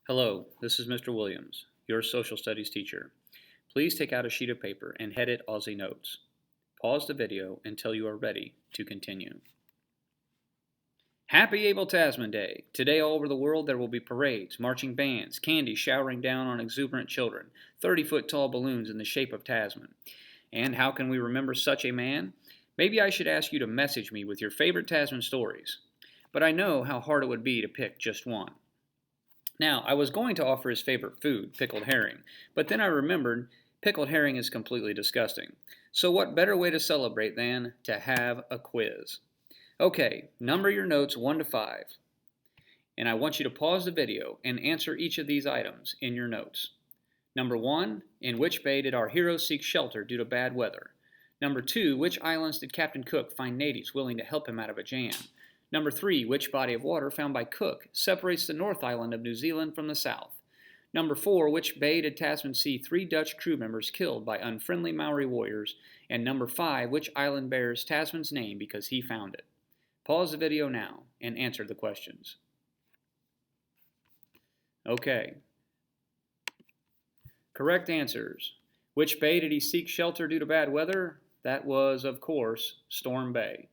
Hello, this is Mr. Williams, your social studies teacher. Please take out a sheet of paper and head it Aussie Notes. Pause the video until you are ready to continue. Happy Abel Tasman Day! Today all over the world there will be parades, marching bands, candy showering down on exuberant children, 30-foot tall balloons in the shape of Tasman. And how can we remember such a man? Maybe I should ask you to message me with your favorite Tasman stories. But I know how hard it would be to pick just one. Now, I was going to offer his favorite food, pickled herring, but then I remembered pickled herring is completely disgusting. So what better way to celebrate than to have a quiz? Okay, number your notes 1 to 5, and I want you to pause the video and answer each of these items in your notes. Number 1, in which bay did our hero seek shelter due to bad weather? Number 2, which islands did Captain Cook find natives willing to help him out of a jam? Number 3, which body of water found by Cook separates the North Island of New Zealand from the South? Number 4, which bay did Tasman see 3 Dutch crew members killed by unfriendly Maori warriors? And number 5, which island bears Tasman's name because he found it? Pause the video now and answer the questions. Okay. Correct answers. Which bay did he seek shelter due to bad weather? That was, of course, Storm Bay.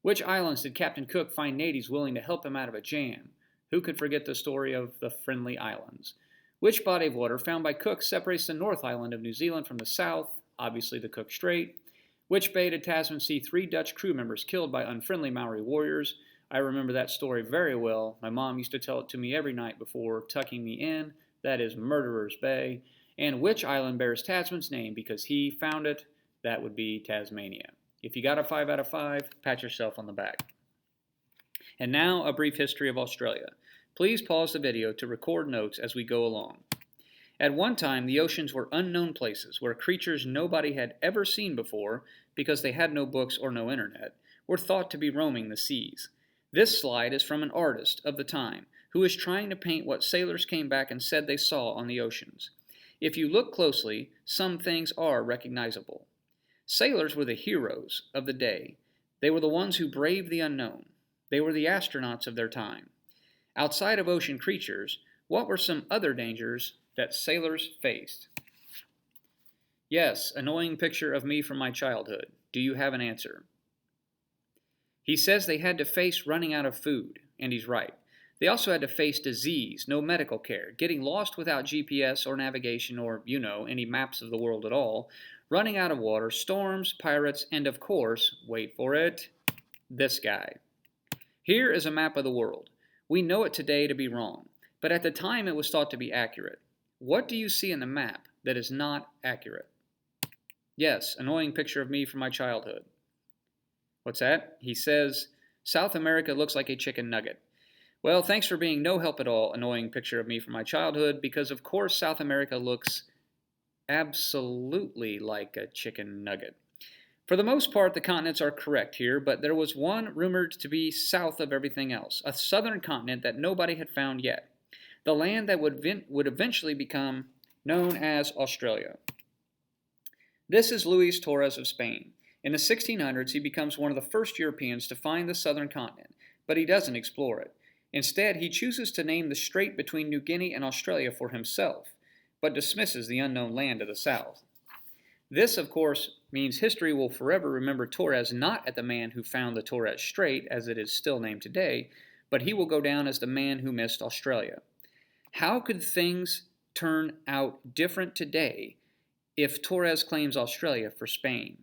Which islands did Captain Cook find natives willing to help him out of a jam? Who could forget the story of the Friendly Islands? Which body of water found by Cook separates the North Island of New Zealand from the South? Obviously the Cook Strait. Which bay did Tasman see 3 Dutch crew members killed by unfriendly Maori warriors? I remember that story very well. My mom used to tell it to me every night before tucking me in. That is Murderers Bay. And which island bears Tasman's name because he found it? That would be Tasmania. If you got a 5 out of 5, pat yourself on the back. And now a brief history of Australia. Please pause the video to record notes as we go along. At one time, the oceans were unknown places where creatures nobody had ever seen before, because they had no books or no internet, were thought to be roaming the seas. This slide is from an artist of the time who is trying to paint what sailors came back and said they saw on the oceans. If you look closely, some things are recognizable. Sailors were the heroes of the day. They were the ones who braved the unknown. They were the astronauts of their time. Outside of ocean creatures, what were some other dangers that sailors faced? Yes, annoying picture of me from my childhood. Do you have an answer? He says they had to face running out of food, and he's right. They also had to face disease, no medical care, getting lost without GPS or navigation or, any maps of the world at all, running out of water, storms, pirates, and of course, wait for it, this guy. Here is a map of the world. We know it today to be wrong, but at the time it was thought to be accurate. What do you see in the map that is not accurate? Yes, annoying picture of me from my childhood. What's that? He says, South America looks like a chicken nugget. Well, thanks for being no help at all, annoying picture of me from my childhood, because of course South America looks absolutely like a chicken nugget. For the most part, the continents are correct here, but there was one rumored to be south of everything else, a southern continent that nobody had found yet, the land that would eventually become known as Australia. This is Luis Torres of Spain. In the 1600s, he becomes one of the first Europeans to find the southern continent, but he doesn't explore it. Instead, he chooses to name the strait between New Guinea and Australia for himself, but dismisses the unknown land to the south. This, of course, means history will forever remember Torres not as the man who found the Torres Strait, as it is still named today, but he will go down as the man who missed Australia. How could things turn out different today if Torres claims Australia for Spain?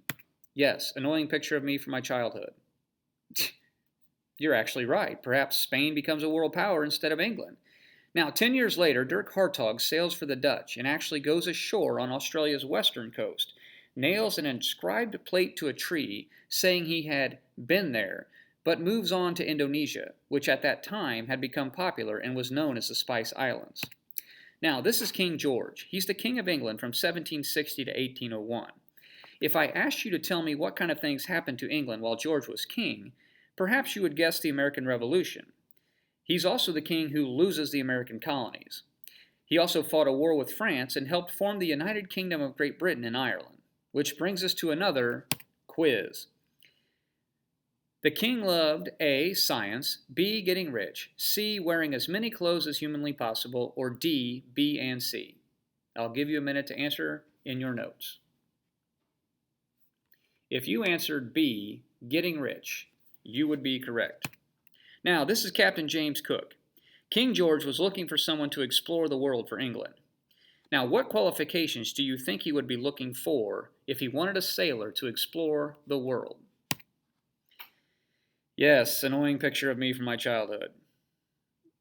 Yes, annoying picture of me from my childhood. You're actually right. Perhaps Spain becomes a world power instead of England. Now, 10 years later, Dirk Hartog sails for the Dutch and actually goes ashore on Australia's western coast, nails an inscribed plate to a tree saying he had been there, but moves on to Indonesia, which at that time had become popular and was known as the Spice Islands. Now, this is King George. He's the King of England from 1760 to 1801. If I asked you to tell me what kind of things happened to England while George was king, perhaps you would guess the American Revolution. He's also the king who loses the American colonies. He also fought a war with France and helped form the United Kingdom of Great Britain and Ireland, which brings us to another quiz. The king loved A. Science, B. Getting rich, C. Wearing as many clothes as humanly possible, or D. B and C. I'll give you a minute to answer in your notes. If you answered B. Getting rich, you would be correct. Now, this is Captain James Cook. King George was looking for someone to explore the world for England. Now, what qualifications do you think he would be looking for if he wanted a sailor to explore the world? Yes, annoying picture of me from my childhood.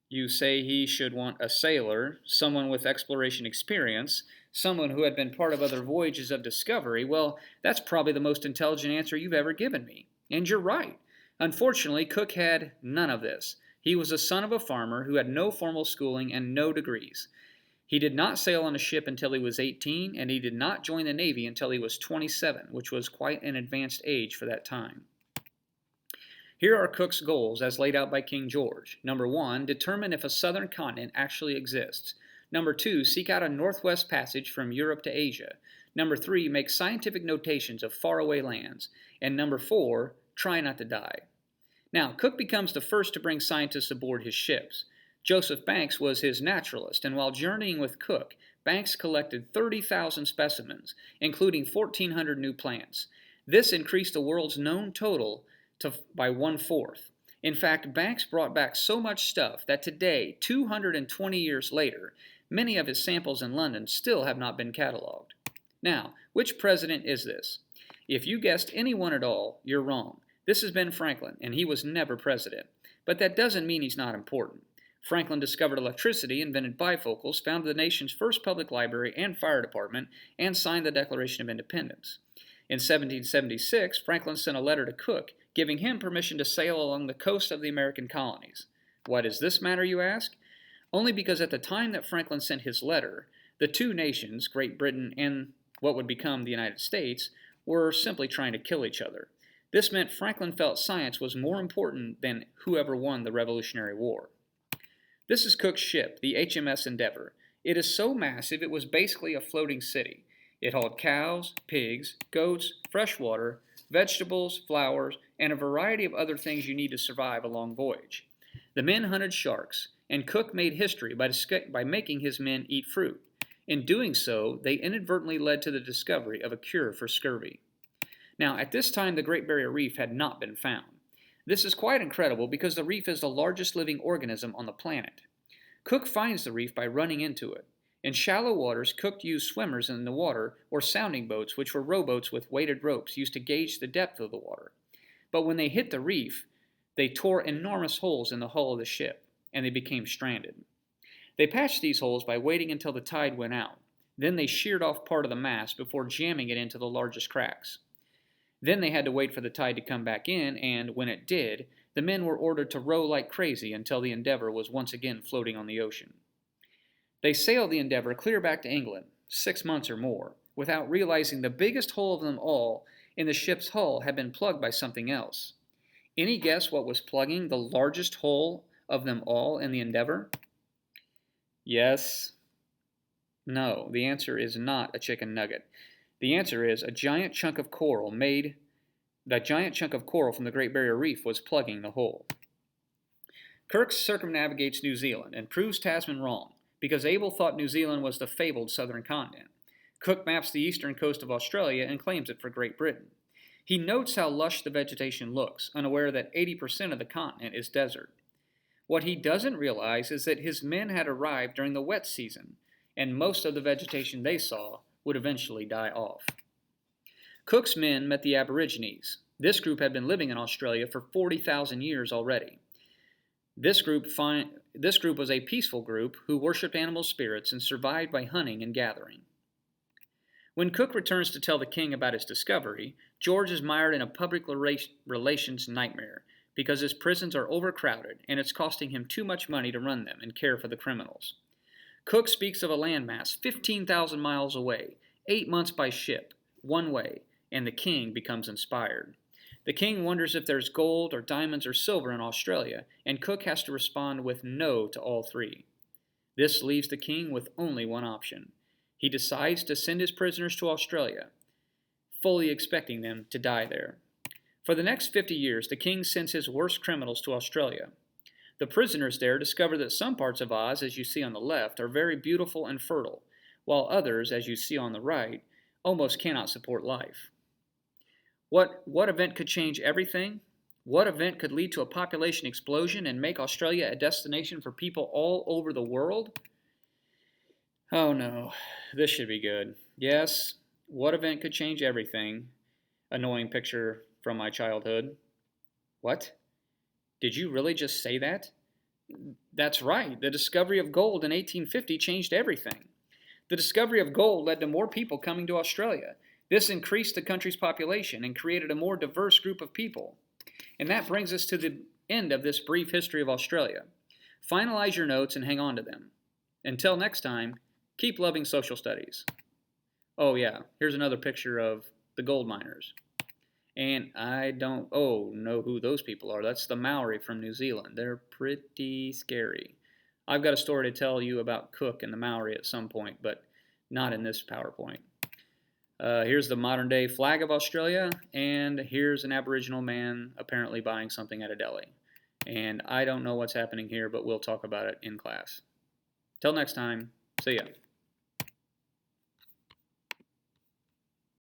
You say he should want a sailor, someone with exploration experience, someone who had been part of other voyages of discovery. Well, that's probably the most intelligent answer you've ever given me. And you're right. Unfortunately, Cook had none of this. He was the son of a farmer who had no formal schooling and no degrees. He did not sail on a ship until he was 18, and he did not join the Navy until he was 27, which was quite an advanced age for that time. Here are Cook's goals as laid out by King George. Number 1, determine if a southern continent actually exists. Number 2, seek out a northwest passage from Europe to Asia. Number 3, make scientific notations of faraway lands. And number 4, try not to die. Now, Cook becomes the first to bring scientists aboard his ships. Joseph Banks was his naturalist, and while journeying with Cook, Banks collected 30,000 specimens, including 1,400 new plants. This increased the world's known total by 1/4. In fact, Banks brought back so much stuff that today, 220 years later, many of his samples in London still have not been cataloged. Now, which president is this? If you guessed anyone at all, you're wrong. This is Ben Franklin, and he was never president. But that doesn't mean he's not important. Franklin discovered electricity, invented bifocals, founded the nation's first public library and fire department, and signed the Declaration of Independence. In 1776, Franklin sent a letter to Cook, giving him permission to sail along the coast of the American colonies. Why does this matter, you ask? Only because at the time that Franklin sent his letter, the two nations, Great Britain and what would become the United States, were simply trying to kill each other. This meant Franklin felt science was more important than whoever won the Revolutionary War. This is Cook's ship, the HMS Endeavour. It is so massive it was basically a floating city. It hauled cows, pigs, goats, fresh water, vegetables, flowers, and a variety of other things you need to survive a long voyage. The men hunted sharks, and Cook made history by making his men eat fruit. In doing so, they inadvertently led to the discovery of a cure for scurvy. Now, at this time, the Great Barrier Reef had not been found. This is quite incredible because the reef is the largest living organism on the planet. Cook finds the reef by running into it. In shallow waters, Cook used swimmers in the water or sounding boats, which were rowboats with weighted ropes used to gauge the depth of the water. But when they hit the reef, they tore enormous holes in the hull of the ship, and they became stranded. They patched these holes by waiting until the tide went out. Then they sheared off part of the mast before jamming it into the largest cracks. Then they had to wait for the tide to come back in, and when it did, the men were ordered to row like crazy until the Endeavour was once again floating on the ocean. They sailed the Endeavour clear back to England, 6 months or more, without realizing the biggest hole of them all in the ship's hull had been plugged by something else. Any guess what was plugging the largest hole of them all in the Endeavour? Yes. No, the answer is not a chicken nugget. The answer is a giant chunk of coral from the Great Barrier Reef was plugging the hole. Kirk circumnavigates New Zealand and proves Tasman wrong, because Abel thought New Zealand was the fabled southern continent. Cook maps the eastern coast of Australia and claims it for Great Britain. He notes how lush the vegetation looks, unaware that 80% of the continent is desert. What he doesn't realize is that his men had arrived during the wet season, and most of the vegetation they saw would eventually die off. Cook's men met the Aborigines. This group had been living in Australia for 40,000 years already. This group was a peaceful group who worshipped animal spirits and survived by hunting and gathering. When Cook returns to tell the king about his discovery, George is mired in a public relations nightmare because his prisons are overcrowded and it's costing him too much money to run them and care for the criminals. Cook speaks of a landmass 15,000 miles away, 8 months by ship, one way, and the king becomes inspired. The king wonders if there's gold or diamonds or silver in Australia, and Cook has to respond with no to all three. This leaves the king with only one option. He decides to send his prisoners to Australia, fully expecting them to die there. For the next 50 years, the king sends his worst criminals to Australia. The prisoners there discover that some parts of Oz, as you see on the left, are very beautiful and fertile, while others, as you see on the right, almost cannot support life. What event could change everything? What event could lead to a population explosion and make Australia a destination for people all over the world? Oh no, this should be good. Yes, what event could change everything? Annoying picture from my childhood. What? Did you really just say that? That's right. The discovery of gold in 1850 changed everything. The discovery of gold led to more people coming to Australia. This increased the country's population and created a more diverse group of people. And that brings us to the end of this brief history of Australia. Finalize your notes and hang on to them. Until next time, keep loving social studies. Oh yeah, here's another picture of the gold miners. And I don't know who those people are. That's the Maori from New Zealand. They're pretty scary. I've got a story to tell you about Cook and the Maori at some point, but not in this PowerPoint. Here's the modern day flag of Australia, and here's an Aboriginal man apparently buying something at a deli. And I don't know what's happening here, but we'll talk about it in class. Till next time, see ya.